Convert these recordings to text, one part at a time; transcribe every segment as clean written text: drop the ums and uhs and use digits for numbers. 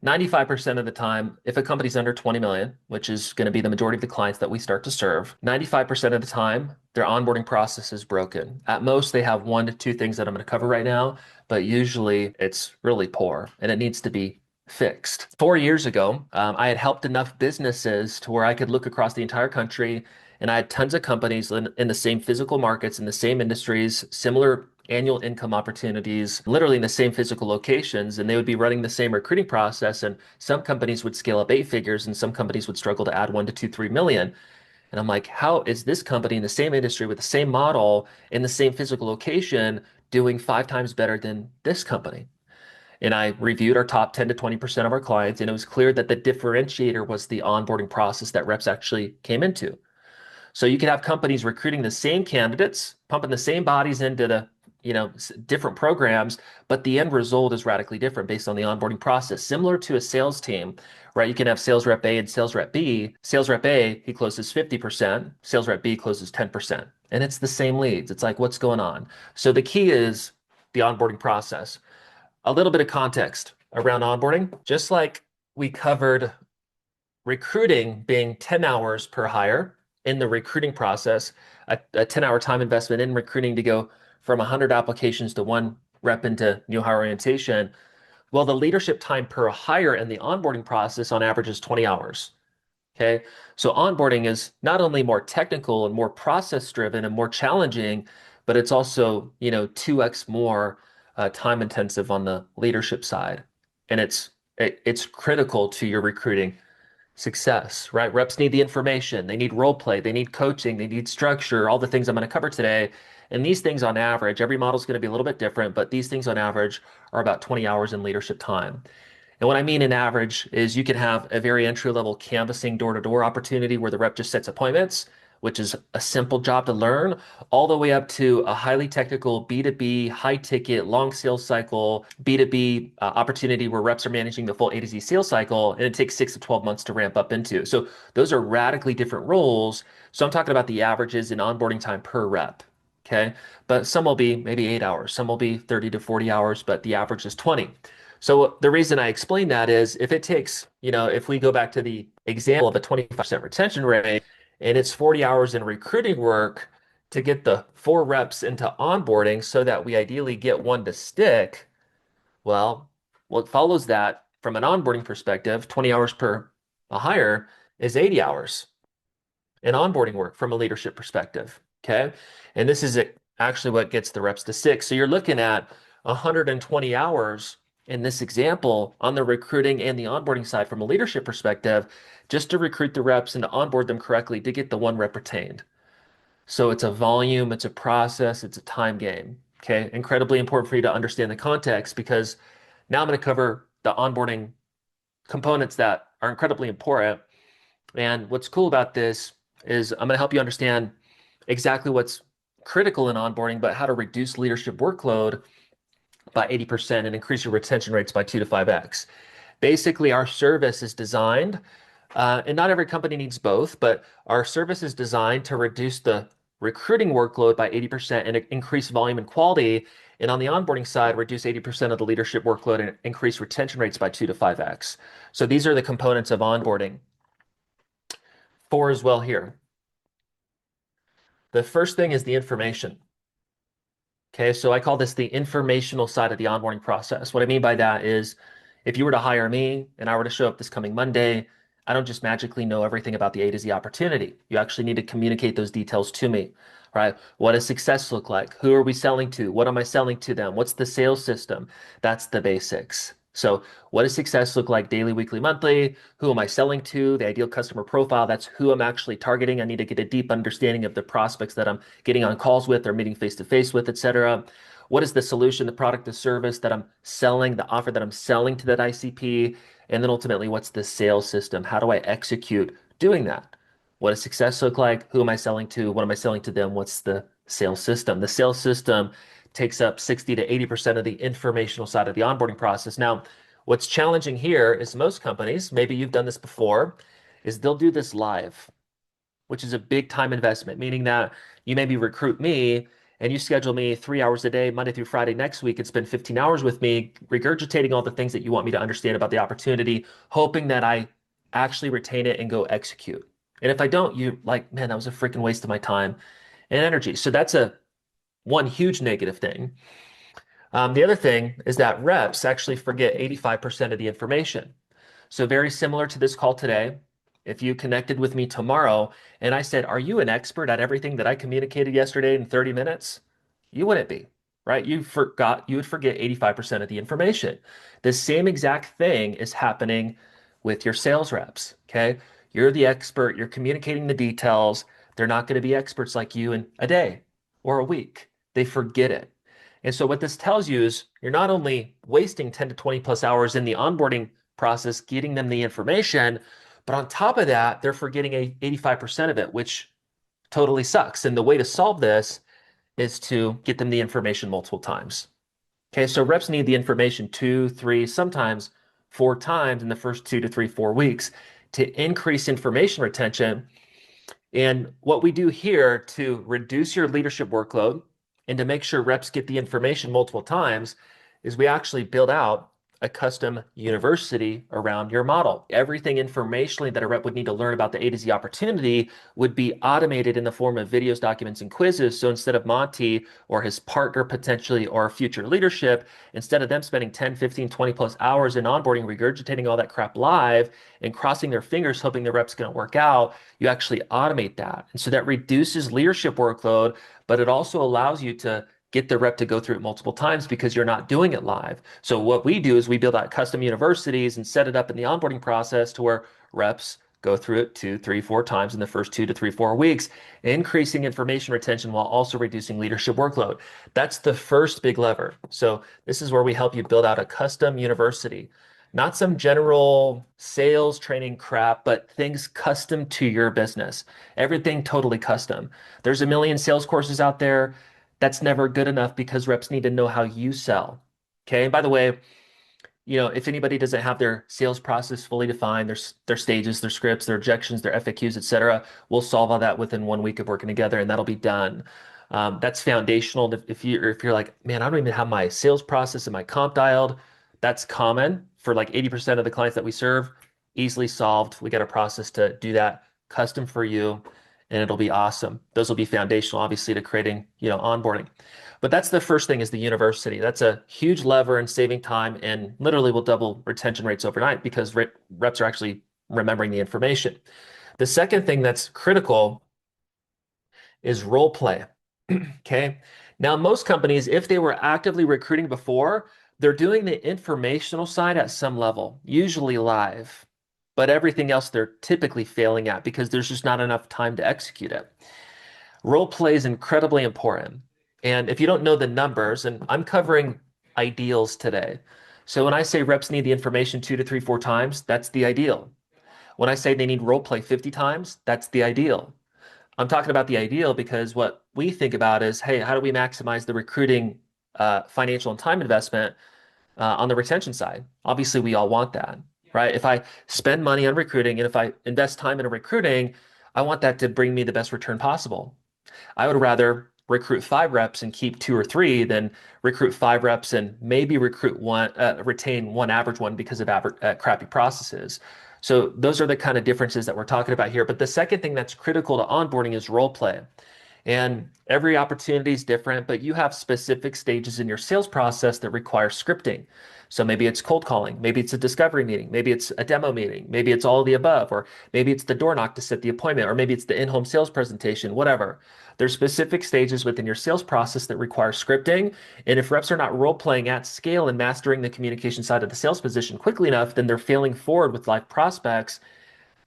95% of the time, if a company's under 20 million, which is going to be the majority of the clients that we start to serve, 95% of the time, their onboarding process is broken. At most, they have one to two things that I'm going to cover right now, but usually it's really poor and it needs to be fixed. 4 years ago, I had helped enough businesses to where I could look across the entire country and I had tons of companies in the same physical markets, in the same industries, similar annual income opportunities, literally in the same physical locations, and they would be running the same recruiting process. And some companies would scale up eight figures, and some companies would struggle to add 1 to 2, 3 million. And I'm like, how is this company in the same industry with the same model in the same physical location doing 5 times better than this company? And I reviewed our top 10 to 20% of our clients, and it was clear that the differentiator was the onboarding process that reps actually came into. So you could have companies recruiting the same candidates, pumping the same bodies into different programs, but the end result is radically different based on the onboarding process. Similar to a sales team, right? You can have sales rep A and sales rep B. Sales rep A, he closes 50%, sales rep B closes 10%. And it's the same leads. It's like, what's going on? So the key is the onboarding process. A little bit of context around onboarding, just like we covered recruiting being 10 hours per hire in the recruiting process, a 10-hour time investment in recruiting to go from 100 applications to one rep into new hire orientation. Well, the leadership time per hire in the onboarding process on average is 20 hours. Okay. So onboarding is not only more technical and more process driven and more challenging, but it's also, 2x more time intensive on the leadership side. And it's critical to your recruiting success, right? Reps need the information, they need role play, they need coaching, they need structure, all the things I'm going to cover today. And these things on average, every model is going to be a little bit different, but these things on average are about 20 hours in leadership time. And what I mean in average is you can have a very entry level canvassing door to door opportunity where the rep just sets appointments, which is a simple job to learn, all the way up to a highly technical B2B, high ticket, long sales cycle, B2B opportunity where reps are managing the full A to Z sales cycle, and it takes 6 to 12 months to ramp up into. So those are radically different roles. So I'm talking about the averages in onboarding time per rep. Okay. But some will be maybe 8 hours, some will be 30 to 40 hours, but the average is 20. So the reason I explain that is if it takes, if we go back to the example of a 25% retention rate and it's 40 hours in recruiting work to get the 4 reps into onboarding so that we ideally get one to stick, well, what follows that from an onboarding perspective, 20 hours per a hire is 80 hours in onboarding work from a leadership perspective. Okay. And this is actually what gets the reps to stick. So you're looking at 120 hours in this example on the recruiting and the onboarding side from a leadership perspective, just to recruit the reps and to onboard them correctly to get the one rep retained. So it's a volume, it's a process, it's a time game. Okay. Incredibly important for you to understand the context because now I'm going to cover the onboarding components that are incredibly important. And what's cool about this is I'm going to help you understand exactly what's critical in onboarding, but how to reduce leadership workload by 80% and increase your retention rates by 2 to 5x. Basically, our service is designed, and not every company needs both, but our service is designed to reduce the recruiting workload by 80% and increase volume and quality. And on the onboarding side, reduce 80% of the leadership workload and increase retention rates by 2 to 5x. So these are the components of onboarding. 4 as well here. The first thing is the information. Okay, so I call this the informational side of the onboarding process. What I mean by that is if you were to hire me and I were to show up this coming Monday, I don't just magically know everything about the A to Z opportunity. You actually need to communicate those details to me, right? What does success look like? Who are we selling to? What am I selling to them? What's the sales system? That's the basics. So what does success look like daily, weekly, monthly? Who am I selling to? The ideal customer profile, that's who I'm actually targeting. I need to get a deep understanding of the prospects that I'm getting on calls with or meeting face to face with, et cetera. What is the solution, the product, the service that I'm selling, the offer that I'm selling to that ICP? And then ultimately, what's the sales system? How do I execute doing that? What does success look like? Who am I selling to? What am I selling to them? What's the sales system? The sales system takes up 60 to 80% of the informational side of the onboarding process. Now, what's challenging here is most companies, maybe you've done this before, is they'll do this live, which is a big time investment, meaning that you maybe recruit me and you schedule me 3 hours a day, Monday through Friday next week, and spend 15 hours with me, regurgitating all the things that you want me to understand about the opportunity, hoping that I actually retain it and go execute. And if I don't, you're like, man, that was a freaking waste of my time and energy. So that's a one huge negative thing. The other thing is that reps actually forget 85% of the information. So very similar to this call today, if you connected with me tomorrow and I said, "Are you an expert at everything that I communicated yesterday in 30 minutes?" You wouldn't be, right? You would forget 85% of the information. The same exact thing is happening with your sales reps, okay? You're the expert, you're communicating the details. They're not going to be experts like you in a day or a week. They forget it. And so what this tells you is you're not only wasting 10 to 20 plus hours in the onboarding process, getting them the information, but on top of that, they're forgetting 85% of it, which totally sucks. And the way to solve this is to get them the information multiple times. Okay, so reps need the information two, three, sometimes 4 times in the first 2 to 3, 4 weeks to increase information retention. And what we do here to reduce your leadership workload and to make sure reps get the information multiple times is we actually build out a custom university around your model. Everything informationally that a rep would need to learn about the A to Z opportunity would be automated in the form of videos, documents, and quizzes. So instead of Monty or his partner potentially or future leadership, instead of them spending 10, 15, 20 plus hours in onboarding, regurgitating all that crap live and crossing their fingers, hoping the rep's going to work out, you actually automate that. And so that reduces leadership workload, but it also allows you to get the rep to go through it multiple times because you're not doing it live. So what we do is we build out custom universities and set it up in the onboarding process to where reps go through it 2, 3, 4 times in the first 2 to 3, 4 weeks, increasing information retention while also reducing leadership workload. That's the first big lever. So this is where we help you build out a custom university, not some general sales training crap, but things custom to your business. Everything totally custom. There's a million sales courses out there. That's never good enough because reps need to know how you sell. Okay. And by the way, if anybody doesn't have their sales process fully defined, their stages, their scripts, their objections, their FAQs, et cetera, we'll solve all that within 1 week of working together, and that'll be done. That's foundational. If you're like, man, I don't even have my sales process and my comp dialed, that's common for like 80% of the clients that we serve. Easily solved. We got a process to do that custom for you, and it'll be awesome. Those will be foundational, obviously, to creating, onboarding. But that's the first thing is the university. That's a huge lever in saving time and literally will double retention rates overnight because reps are actually remembering the information. The second thing that's critical is role play. Okay. Now, most companies, if they were actively recruiting before, they're doing the informational side at some level, usually live, but everything else they're typically failing at because there's just not enough time to execute it. Role play is incredibly important. And if you don't know the numbers, and I'm covering ideals today. So when I say reps need the information 2 to 3, 4 times, that's the ideal. When I say they need role play 50 times, that's the ideal. I'm talking about the ideal because what we think about is, hey, how do we maximize the recruiting financial and time investment on the retention side? Obviously, we all want that, right? If I spend money on recruiting and if I invest time in recruiting, I want that to bring me the best return possible. I would rather recruit 5 reps and keep 2 or 3 than recruit 5 reps and maybe retain one average one because of crappy processes. So those are the kind of differences that we're talking about here. But the second thing that's critical to onboarding is role play. And every opportunity is different, but you have specific stages in your sales process that require scripting. So maybe it's cold calling, maybe it's a discovery meeting, maybe it's a demo meeting, maybe it's all of the above, or maybe it's the door knock to set the appointment, or maybe it's the in-home sales presentation, whatever. There's specific stages within your sales process that require scripting. And if reps are not role playing at scale and mastering the communication side of the sales position quickly enough, then they're failing forward with live prospects.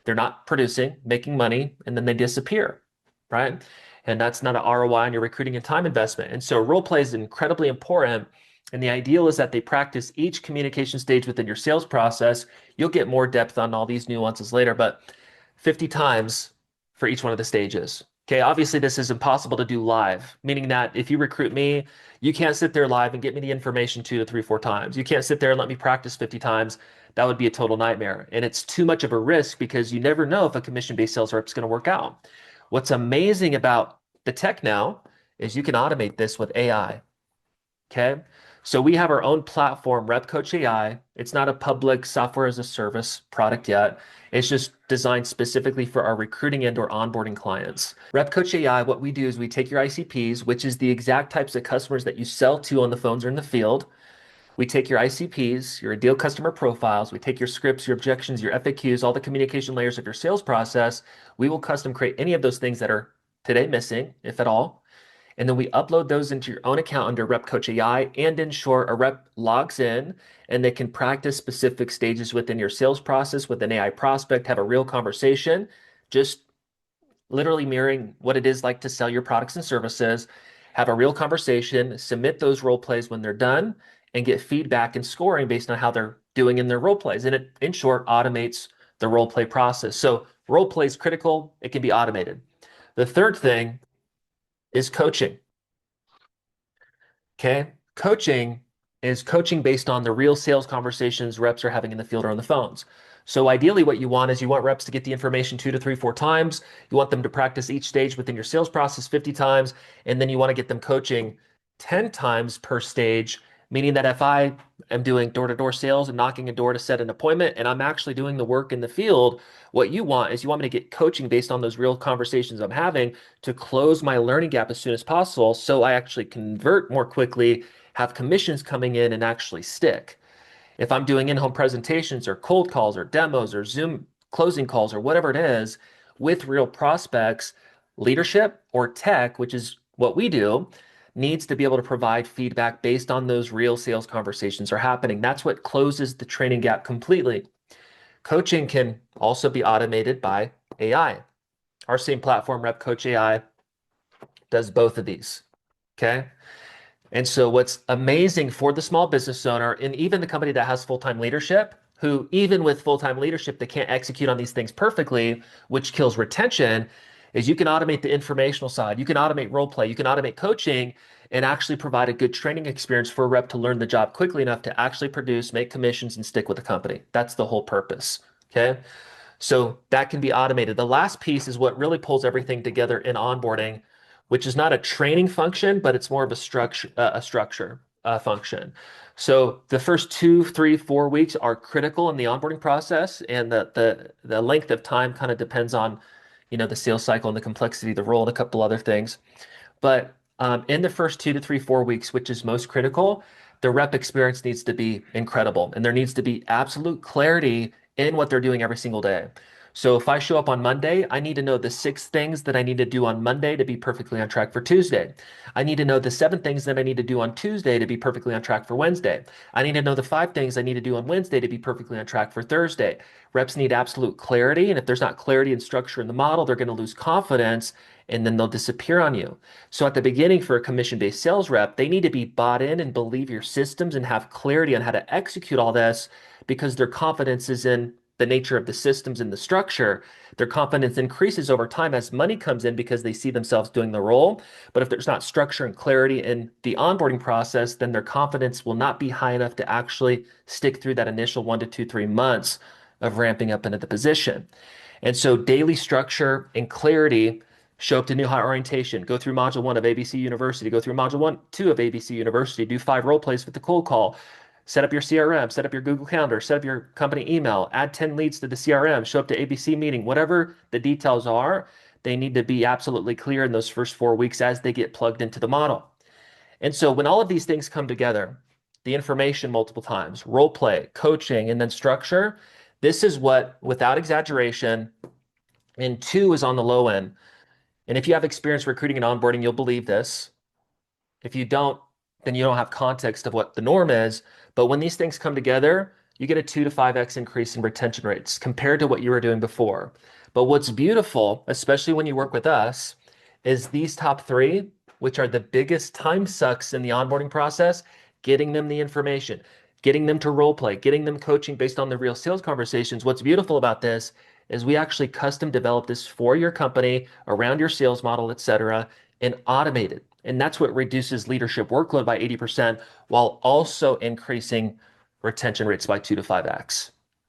They're not producing, making money, and then they disappear, right? And that's not an ROI on your recruiting and time investment. And so role play is incredibly important. And the ideal is that they practice each communication stage within your sales process. You'll get more depth on all these nuances later, but 50 times for each one of the stages. Okay, obviously this is impossible to do live, meaning that if you recruit me, you can't sit there live and get me the information 2 to 3, 4 times. You can't sit there and let me practice 50 times. That would be a total nightmare. And it's too much of a risk because you never know if a commission-based sales rep is going to work out. What's amazing about the tech now is you can automate this with AI. Okay. So we have our own platform, Rep Coach AI. It's not a public software as a service product yet. It's just designed specifically for our recruiting and or onboarding clients. Rep Coach AI, what we do is we take your ICPs, which is the exact types of customers that you sell to on the phones or in the field. We take your ICPs, your ideal customer profiles, we take your scripts, your objections, your FAQs, all the communication layers of your sales process. We will custom create any of those things that are today missing, if at all. And then we upload those into your own account under Rep Coach AI. And in short, a rep logs in and they can practice specific stages within your sales process with an AI prospect, have a real conversation, just literally mirroring what it is like to sell your products and services, have a real conversation, submit those role plays when they're done, and get feedback and scoring based on how they're doing in their role plays. And it, in short, automates the role play process. So role play is critical. It can be automated. The third thing is coaching. Okay. Coaching is coaching based on the real sales conversations reps are having in the field or on the phones. So ideally, what you want is you want reps to get the information 2 to 3, 4 times. You want them to practice each stage within your sales process 50 times. And then you want to get them coaching 10 times per stage, meaning that if I am doing door-to-door sales and knocking a door to set an appointment and I'm actually doing the work in the field, what you want is you want me to get coaching based on those real conversations I'm having to close my learning gap as soon as possible so I actually convert more quickly, have commissions coming in and actually stick. If I'm doing in-home presentations or cold calls or demos or Zoom closing calls or whatever it is with real prospects, leadership or tech, which is what we do, needs to be able to provide feedback based on those real sales conversations are happening. That's what closes the training gap completely. Coaching can also be automated by AI. Our same platform, Rep Coach AI, does both of these. Okay. And so what's amazing for the small business owner and even the company that has full-time leadership, who even with full-time leadership, they can't execute on these things perfectly, which kills retention, is you can automate the informational side. You can automate role play. You can automate coaching and actually provide a good training experience for a rep to learn the job quickly enough to actually produce, make commissions, and stick with the company. That's the whole purpose. Okay. So that can be automated. The last piece is what really pulls everything together in onboarding, which is not a training function, but it's more of a structure function. So the first 2, 3, 4 weeks are critical in the onboarding process, and the length of time kind of depends on, the sales cycle and the complexity of the role and a couple other things. But in the first 2 to 3, 4 weeks, which is most critical, the rep experience needs to be incredible, and there needs to be absolute clarity in what they're doing every single day. So if I show up on Monday, I need to know the 6 things that I need to do on Monday to be perfectly on track for Tuesday. I need to know the 7 things that I need to do on Tuesday to be perfectly on track for Wednesday. I need to know the 5 things I need to do on Wednesday to be perfectly on track for Thursday. Reps need absolute clarity, and if there's not clarity and structure in the model, they're going to lose confidence and then they'll disappear on you. So at the beginning for a commission-based sales rep, they need to be bought in and believe your systems and have clarity on how to execute all this because their confidence is in the nature of the systems and the structure. Their confidence increases over time as money comes in because they see themselves doing the role. But if there's not structure and clarity in the onboarding process, then their confidence will not be high enough to actually stick through that initial 1 to 2, 3 months of ramping up into the position. And so daily structure and clarity. Show up to new hire orientation, go through module 1 of ABC University, go through module 1, 2 of ABC University, do 5 role plays with the cold call, set up your CRM, set up your Google Calendar, set up your company email, add 10 leads to the CRM, show up to ABC meeting, whatever the details are, they need to be absolutely clear in those first 4 weeks as they get plugged into the model. And so when all of these things come together, the information multiple times, role play, coaching, and then structure, this is what, without exaggeration, and 2 is on the low end. And if you have experience recruiting and onboarding, you'll believe this. If you don't, then you don't have context of what the norm is. But when these things come together, you get a 2 to 5x increase in retention rates compared to what you were doing before. But what's beautiful, especially when you work with us, is these top 3, which are the biggest time sucks in the onboarding process, getting them the information, getting them to role play, getting them coaching based on the real sales conversations. What's beautiful about this is we actually custom develop this for your company around your sales model, et cetera, and automate it. And that's what reduces leadership workload by 80% while also increasing retention rates by 2 to 5x.